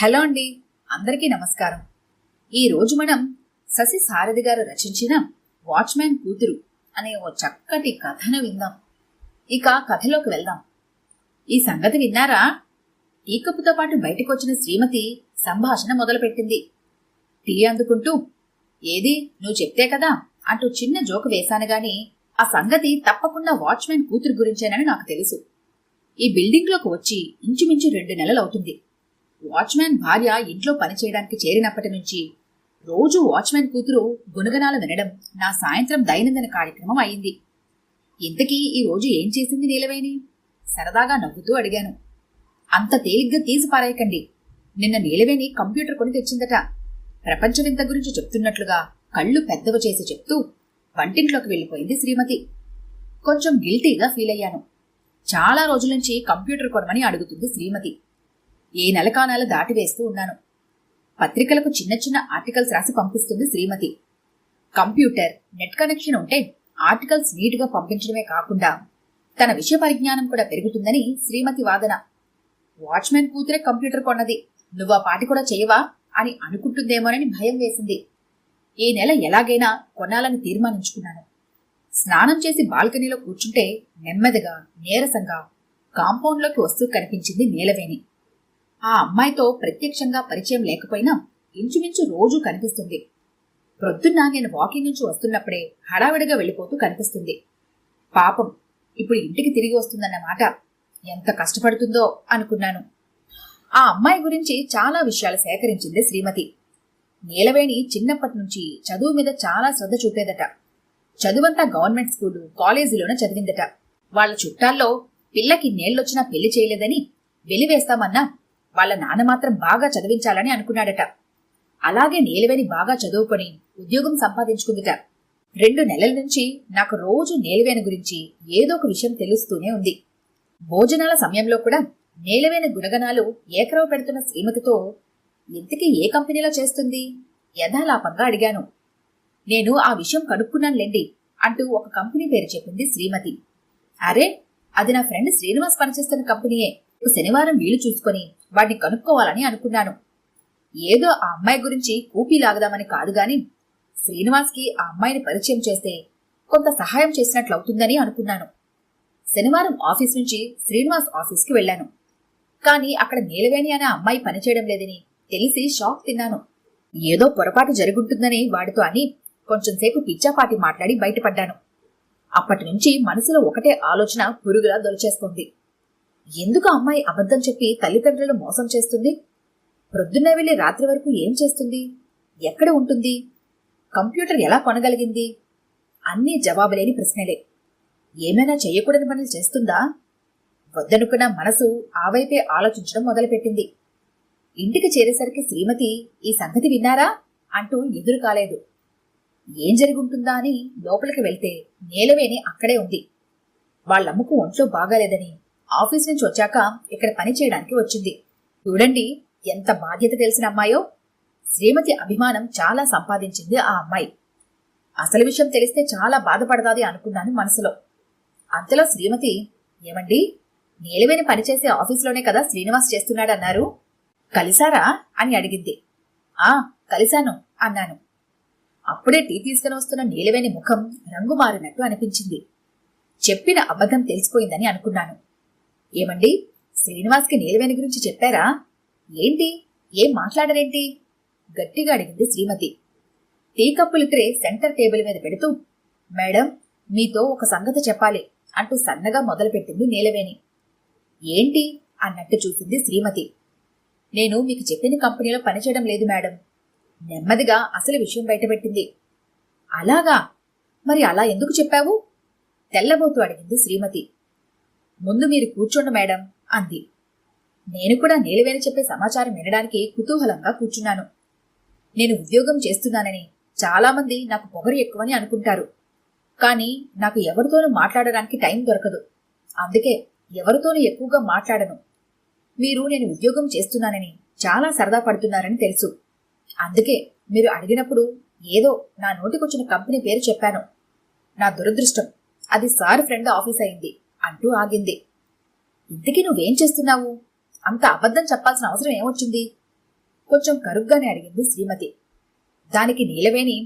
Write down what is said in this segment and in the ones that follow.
Hello అండి, అందరికీ నమస్కారం. ఈరోజు మనం శశి సారథి గారు రచించిన వాచ్మ్యాన్ కూతురు అనే ఓ చక్కటి కథను విందాం. ఇక కథలోకి వెళ్దాం. ఈ సంగతి విన్నారా? టీ కప్పుతో పాటు బయటకొచ్చిన శ్రీమతి సంభాషణ మొదలుపెట్టింది. టీ అందుకుంటూ, ఏది నువ్వు చెప్తే కదా అంటూ చిన్న జోకు వేశాను గాని ఆ సంగతి తప్పకుండా వాచ్మ్యాన్ కూతురు గురించేనని నాకు తెలుసు. ఈ బిల్డింగ్లోకి వచ్చి ఇంచుమించు 2 నెలలవుతుంది. వాచ్మ్యాన్ భార్య ఇంట్లో పనిచేయడానికి చేరినప్పటి నుంచి రోజు వాచ్మ్యాన్ కూతురు గుణగణాలు వినడం నా సాయంత్రం దైనందిన కార్యక్రమం అయింది. ఇంతకీ ఈ రోజు ఏం చేసింది నీలవేణి? సరదాగా నవ్వుతూ అడిగాను. అంత తేలిగ్గా తీసి పారేయకండి. నిన్న నీలవేణి కంప్యూటర్ కొని తెచ్చిందట. ప్రపంచ వింత గురించి చెప్తున్నట్లుగా కళ్ళు పెద్దవ చేసి చెప్తూ వంటింట్లోకి వెళ్ళిపోయింది శ్రీమతి. కొంచెం గిల్టీగా ఫీల్ అయ్యాను. చాలా రోజుల నుంచి కంప్యూటర్ కొనమని అడుగుతుంది శ్రీమతి. ఏ నెలకానాలు దాటివేస్తూ ఉన్నాను. పత్రికలకు చిన్న చిన్న ఆర్టికల్స్ రాసి పంపిస్తుంది శ్రీమతి. కంప్యూటర్, నెట్ కనెక్షన్ ఉంటే ఆర్టికల్స్ నీట్గా పంపించడమే కాకుండా తన విషయ పరిజ్ఞానం కూడా పెరుగుతుందని శ్రీమతి వాదన. వాచ్మ్యాన్ కూతురే కంప్యూటర్ కొన్నది, నువ్వా పాటి కూడా చేయవా అని అనుకుంటుందేమోనని భయం వేసింది. ఈ నెల ఎలాగైనా కొనాలని తీర్మానించుకున్నాను. స్నానం చేసి బాల్కనీలో కూర్చుంటే నెమ్మదిగా నీరసంగా కాంపౌండ్లోకి వస్తూ కనిపించింది నీలవేణి. ఆ అమ్మాయితో ప్రత్యక్షంగా పరిచయం లేకపోయినా ఇంచుమించు రోజూ కనిపిస్తుంది. ప్రొద్దున్న నేను వాకింగ్ నుంచి వస్తున్నప్పుడే హడావిడిగా వెళ్ళిపోతూ కనిపిస్తుంది. పాపం, ఇప్పుడు ఇంటికి తిరిగి వస్తుందన్నమాట. ఎంత కష్టపడుతుందో అనుకున్నాను. ఆ అమ్మాయి గురించి చాలా విషయాలు సేకరించింది శ్రీమతి. నీలవేణి చిన్నప్పటి నుంచి చదువు మీద చాలా శ్రద్ధ చూపేదట. చదువంతా గవర్నమెంట్ స్కూలు, కాలేజీలోనే చదివిందట. వాళ్ళ చుట్టాల్లో పిల్లకి నేళ్ళొచ్చినా పెళ్లి చేయలేదని వెలివేస్తామన్నా వాళ్ళ నాన్న మాత్రం బాగా చదివించాలని అనుకున్నాడట. అలాగే నీలవేణి బాగా చదువుకొని ఉద్యోగం సంపాదించుకుందిట. 2 నెలల నుంచి నాకు రోజు నీలవేణి గురించి ఏదో ఒక విషయం తెలుస్తూనే ఉంది. భోజనాల సమయంలో కూడా నీలవేణి గుణగణాలు ఏకరవ పెడుతున్న శ్రీమతితో ఇంతకీ ఏ కంపెనీలో చేస్తుంది యథాలాపంగా అడిగాను. నేను ఆ విషయం కనుక్కున్నానులేండి అంటూ ఒక కంపెనీ పేరు చెప్పింది శ్రీమతి. అరే, అది నా ఫ్రెండ్ శ్రీనివాస్ పనిచేస్తున్న కంపెనీయే. శనివారం వీలు చూసుకొని వాడిని కనుక్కోవాలని అనుకున్నాను. ఏదో ఆ అమ్మాయి గురించి కూపీ లాగదామని కాదు గాని శ్రీనివాస్కి ఆ అమ్మాయిని పరిచయం చేస్తే కొంత సహాయం చేసినట్లవుతుందని అనుకున్నాను. శనివారం ఆఫీస్ నుంచి శ్రీనివాస్ ఆఫీస్కి వెళ్లాను. కానీ అక్కడ నీలవేణి అనే అమ్మాయి పనిచేయడం లేదని తెలిసి షాక్ తిన్నాను. ఏదో పొరపాటు జరుగుంటుందని వాడితో అని కొంచెంసేపు పిచ్చాపాటి మాట్లాడి బయటపడ్డాను. అప్పటి నుంచి మనసులో ఒకటే ఆలోచన పురుగులా దొలిచేస్తోంది. ఎందుకు అమ్మాయి అబద్ధం చెప్పి తల్లిదండ్రులు మోసం చేస్తుంది? ప్రొద్దున్నే వెళ్లి రాత్రి వరకు ఏం చేస్తుంది? ఎక్కడ ఉంటుంది? కంప్యూటర్ ఎలా కొనగలిగింది? అన్నీ జవాబులేని ప్రశ్నలే. ఏమైనా చెయ్యకూడని పనులు చేస్తుందా? వద్దనుకున్న మనసు ఆ వైపే ఆలోచించడం మొదలుపెట్టింది. ఇంటికి చేరేసరికి శ్రీమతి ఈ సంగతి విన్నారా అంటూ ఎదురు కాలేదు. ఏం జరుగుంటుందా అని లోపలికి వెళ్తే నీలవేణి అక్కడే ఉంది. వాళ్ళమ్మకు ఒంట్లో బాగాలేదని ఆఫీస్ నుంచి వచ్చాక ఇక్కడ పని చేయడానికి వచ్చింది. చూడండి ఎంత బాధ్యత తెలిసిన అమ్మాయో. శ్రీమతి అభిమానం చాలా సంపాదించింది ఆ అమ్మాయి. అసలు విషయం తెలిస్తే చాలా బాధపడదాది అనుకున్నాను మనసులో. అంతలో శ్రీమతి, ఏమండి, నీలవేణి పనిచేసే ఆఫీసులోనే కదా శ్రీనివాస్ చేస్తున్నాడన్నారు, కలిసారా అని అడిగింది. ఆ, కలిశాను అన్నాను. అప్పుడే టీ తీసుకుని వస్తున్న నీలవేణి ముఖం రంగు మారినట్టు అనిపించింది. చెప్పిన అబద్ధం తెలిసిపోయిందని అనుకున్నాను. ఏమండి, శ్రీనివాస్కి నీలవేణి గురించి చెప్పారా? ఏంటి, ఏం మాట్లాడరేంటి గట్టిగా అడిగింది శ్రీమతి. టీ కప్పులు ట్రే సెంటర్ టేబుల్ మీద పెడుతూ, మేడం, మీతో ఒక సంగతి చెప్పాలి అంటూ సన్నగా మొదలుపెట్టింది నీలవేణి. ఏంటి అన్నట్టు చూసింది శ్రీమతి. నేను మీకు చెప్పిన కంపెనీలో పనిచేయడం లేదు మేడం. నెమ్మదిగా అసలు విషయం బయటపెట్టింది. అలాగా? మరి అలా ఎందుకు చెప్పావు? తెల్లబోతూ అడిగింది శ్రీమతి. ముందు మీరు కూర్చోండి మేడం అంది. నేను కూడా నీలవేణి చెప్పే సమాచారం వినడానికి కుతూహలంగా కూర్చున్నాను. నేను ఉద్యోగం చేస్తున్నానని చాలామంది నాకు పొగరు ఎక్కువని అనుకుంటారు. కానీ నాకు ఎవరితోనూ మాట్లాడడానికి టైం దొరకదు. అందుకే ఎవరితోనూ ఎక్కువగా మాట్లాడను. మీరు నేను ఉద్యోగం చేస్తున్నానని చాలా సరదా పడుతున్నారని తెలుసు. అందుకే మీరు అడిగినప్పుడు ఏదో నా నోటికొచ్చిన కంపెనీ పేరు చెప్పాను. నా దురదృష్టం అది సార్ ఫ్రెండ్ ఆఫీస్ అయింది అంటూ ఆగింది. ఇంతకీ నువ్వేం చేస్తున్నావు? అంత అబద్ధం చెప్పాల్సిన అవసరం ఏమొచ్చింది? కొంచెం కరుగ్గానే అడిగింది శ్రీమతి. దానికి నీలవేణి,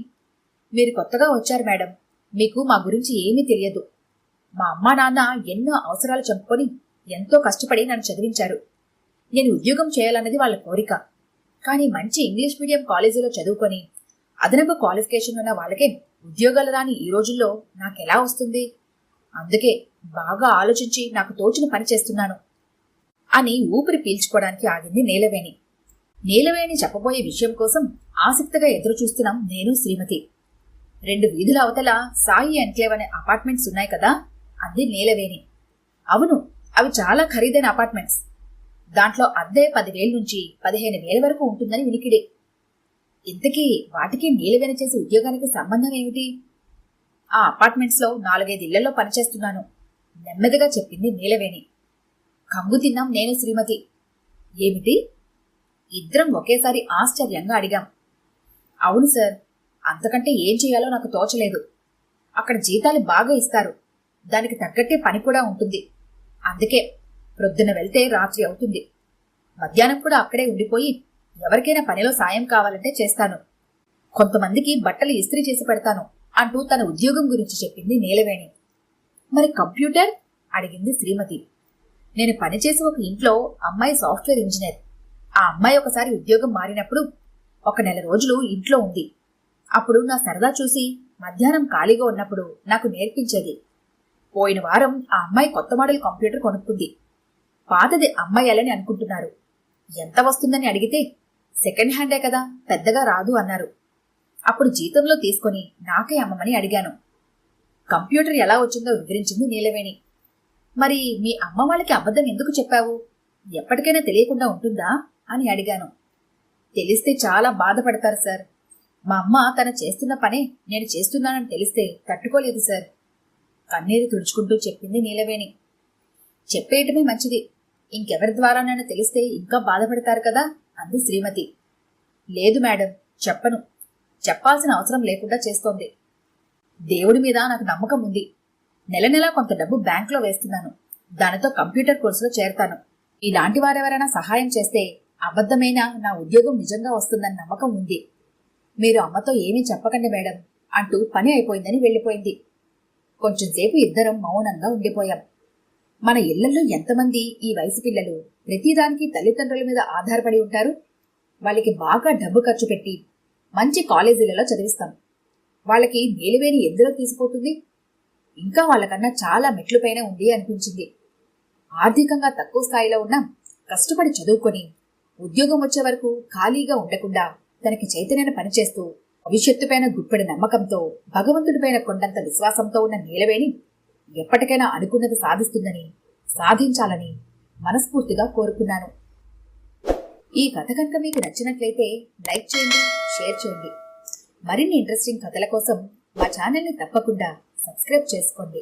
మీరు కొత్తగా వచ్చారు మేడం, మీకు మా గురించి ఏమీ తెలియదు. మా అమ్మా నాన్న ఎన్నో అవసరాలు చంపుకొని ఎంతో కష్టపడి నన్ను చదివించారు. నేను ఉద్యోగం చేయాలన్నది వాళ్ళ కోరిక. కానీ మంచి ఇంగ్లీష్ మీడియం కాలేజీలో చదువుకొని అదనపు క్వాలిఫికేషన్ ఉన్న వాళ్ళకే ఉద్యోగాలు రాని ఈ రోజుల్లో నాకెలా వస్తుంది? అందుకే బాగా ఆలోచించి నాకు తోచిన పని చేస్తున్నాను అని ఊపిరి పీల్చుకోవడానికి ఆగింది నీలవేణి. నీలవేణి చెప్పబోయే విషయం కోసం ఆసక్తిగా ఎదురుచూస్తున్నాం నేను శ్రీమతి. 2 వీధుల అవతల సాయి ఎన్క్లేవ్ అనే అపార్ట్మెంట్స్ ఉన్నాయి కదా అంది నీలవేణి. అవును, అవి చాలా ఖరీదైన అపార్ట్మెంట్స్. దాంట్లో అద్దె 10,000 నుంచి 15,000 వరకు ఉంటుందని వినికిడి. ఇంతకీ వాటికి నీలవేణి చేసే ఉద్యోగానికి సంబంధం ఏమిటి? ఆ అపార్ట్మెంట్స్ లో 4-5 ఇళ్లలో పనిచేస్తున్నాను నెమ్మదిగా చెప్పింది నీలవేణి. కంగు తిన్నాం నేను శ్రీమతి. ఏమిటి? ఇద్దరం ఒకేసారి ఆశ్చర్యంగా అడిగాం. అవును సార్, అంతకంటే ఏం చేయాలో నాకు తోచలేదు. అక్కడ జీతాలు బాగా ఇస్తారు, దానికి తగ్గట్టే పని కూడా ఉంటుంది. అందుకే ప్రొద్దున వెళ్తే రాత్రి అవుతుంది. మధ్యాహ్నం కూడా అక్కడే ఉండిపోయి ఎవరికైనా పనిలో సాయం కావాలంటే చేస్తాను. కొంతమందికి బట్టలు ఇస్త్రీ చేసి పెడతాను అంటూ తన ఉద్యోగం గురించి చెప్పింది నీలవేణి. మరి కంప్యూటర్? అడిగింది శ్రీమతి. నేను పనిచేసే ఒక ఇంట్లో అమ్మాయి సాఫ్ట్వేర్ ఇంజనీర్. ఆ అమ్మాయి ఒకసారి ఉద్యోగం మారినప్పుడు 1 నెల రోజులు ఇంట్లో ఉంది. అప్పుడు నా సరదా చూసి మధ్యాహ్నం ఖాళీగా ఉన్నప్పుడు నాకు నేర్పించేది. పోయిన వారం ఆ అమ్మాయి కొత్త మోడల్ కంప్యూటర్ కొనుక్కుంది. పాతది అమ్మాయాలని అనుకుంటున్నారు. ఎంత వస్తుందని అడిగితే సెకండ్ హ్యాండే కదా, పెద్దగా రాదు అన్నారు. అప్పుడు జీతంలో తీసుకుని నాకే అమ్మమని అడిగాను. కంప్యూటర్ ఎలా వచ్చిందో వివరించింది నీలవేణి. మరి మీ అమ్మ వాళ్ళకి అబద్ధం ఎందుకు చెప్పావు? ఎప్పటికైనా తెలియకుండా ఉంటుందా అని అడిగాను. తెలిస్తే చాలా బాధపడతారు సార్. మా అమ్మ తను చేస్తున్న పనే నేను చేస్తున్నానని తెలిస్తే తట్టుకోలేదు సార్. కన్నీరు తుడుచుకుంటూ చెప్పింది నీలవేణి. చెప్పేయటమే మంచిది, ఇంకెవరి ద్వారా నన్ను తెలిస్తే ఇంకా బాధపడతారు కదా అంది శ్రీమతి. లేదు మేడం, చెప్పను. చెప్పాల్సిన అవసరం లేకుండా చేస్తోంది. దేవుడి మీద నాకు నమ్మకం ఉంది. నెల నెలా కొంత డబ్బు బ్యాంకులో వేస్తున్నాను. దానితో కంప్యూటర్ కోర్సులో చేరతాను. ఇలాంటి వారెవరైనా సహాయం చేస్తే అబద్ధమైనా నా ఉద్యోగం నిజంగా వస్తుందని నమ్మకం ఉంది. మీరు అమ్మతో ఏమీ చెప్పకండి మేడం అంటూ పని అయిపోయిందని వెళ్ళిపోయింది. కొంచెంసేపు ఇద్దరం మౌనంగా ఉండిపోయాం. మన ఇళ్లలో ఎంతమంది ఈ వయసు పిల్లలు ప్రతిదానికి తల్లిదండ్రుల మీద ఆధారపడి ఉంటారు? వాళ్ళకి బాగా డబ్బు ఖర్చు పెట్టి మంచి కాలేజీలలో చదివిస్తాం. వాళ్ళకి మేలువేని ఎందులో తీసిపోతుంది? ఇంకా వాళ్ళకన్నా చాలా మెట్లుపైన ఉంది అనిపించింది. ఆర్థికంగా తక్కువ స్థాయిలో ఉన్న కష్టపడి చదువుకొని ఉద్యోగం వచ్చే వరకు ఖాళీగా ఉండకుండా తనకి చైతన్యాన్ని పనిచేస్తూ భవిష్యత్తుపైన గుప్పెడి నమ్మకంతో భగవంతుడిపైన కొండంత విశ్వాసంతో ఉన్న నీలవేణి ఎప్పటికైనా అనుకున్నది సాధిస్తుందని, సాధించాలని మనస్ఫూర్తిగా కోరుకున్నాను. ఈ కథ కనుక మీకు నచ్చినట్లయితే లైక్ చేయండి, షేర్ చేయండి. మరిన్ని ఇంట్రెస్టింగ్ కథల కోసం మా ఛానల్ని తప్పకుండా సబ్స్క్రైబ్ చేసుకోండి.